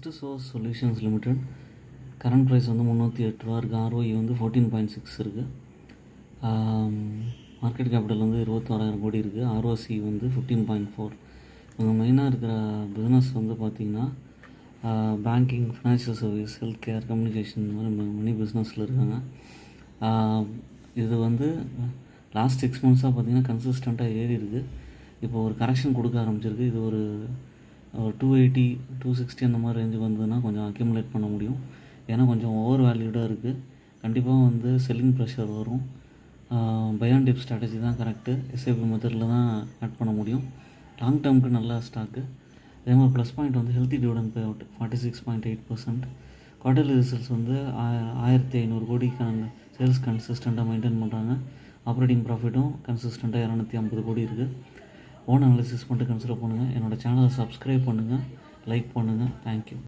First source solutions limited current price வந்து 308 ரூபா இருக்குது. ROE வந்து 14.6 இருக்குது. மார்க்கெட் கேபிட்டல் வந்து 21,000 கோடி இருக்குது. ROC வந்து 15.4. இவங்க மெயினாக இருக்கிற பிஸ்னஸ் வந்து பார்த்திங்கன்னா banking, financial service, health care, communication இந்த மாதிரி மணி பிஸ்னஸில் இருக்காங்க. இது வந்து லாஸ்ட் 6 மந்த்ஸாக பார்த்திங்கன்னா கன்சிஸ்டண்ட்டாக ஏறி இருக்குது. இப்போ ஒரு கரெக்ஷன் கொடுக்க ஆரம்பிச்சிருக்கு. இது ஒரு 280, 260 அந்த மாதிரி ரேஞ்சுக்கு வந்ததுன்னா கொஞ்சம் அக்யூமுலேட் பண்ண முடியும். ஏன்னா கொஞ்சம் ஓவர் வேல்யூடாக இருக்குது. கண்டிப்பாக வந்து செல்லிங் ப்ரெஷர் வரும். பை அண்ட் டிப் ஸ்ட்ராட்டஜி தான் கரெக்டு. எஸ்ஐபி மெத்தடில் தான் ஆட் பண்ண முடியும். லாங் டேர்முக்கு நல்ல ஸ்டாக்கு. அதே மாதிரி ப்ளஸ் பாயிண்ட் வந்து healthy dividend pay out 46.8%. Quarterly results வந்து 1500 கோடிக்கான சேல்ஸ் கன்சிஸ்டண்ட்டாக மெயின்டைன் பண்ணுறாங்க. ஆப்ரேட்டிங் ப்ராஃபிட்டும் கன்சிஸ்டண்ட்டாக 250 கோடி இருக்குது. ஓன் அனாலிசிஸ் மட்டும் கன்சிடர் பண்ணுங்கள். என்னோடய சேனலை சப்ஸ்கிரைப் பண்ணுங்கள், லைக் பண்ணுங்கள். தேங்க்யூ.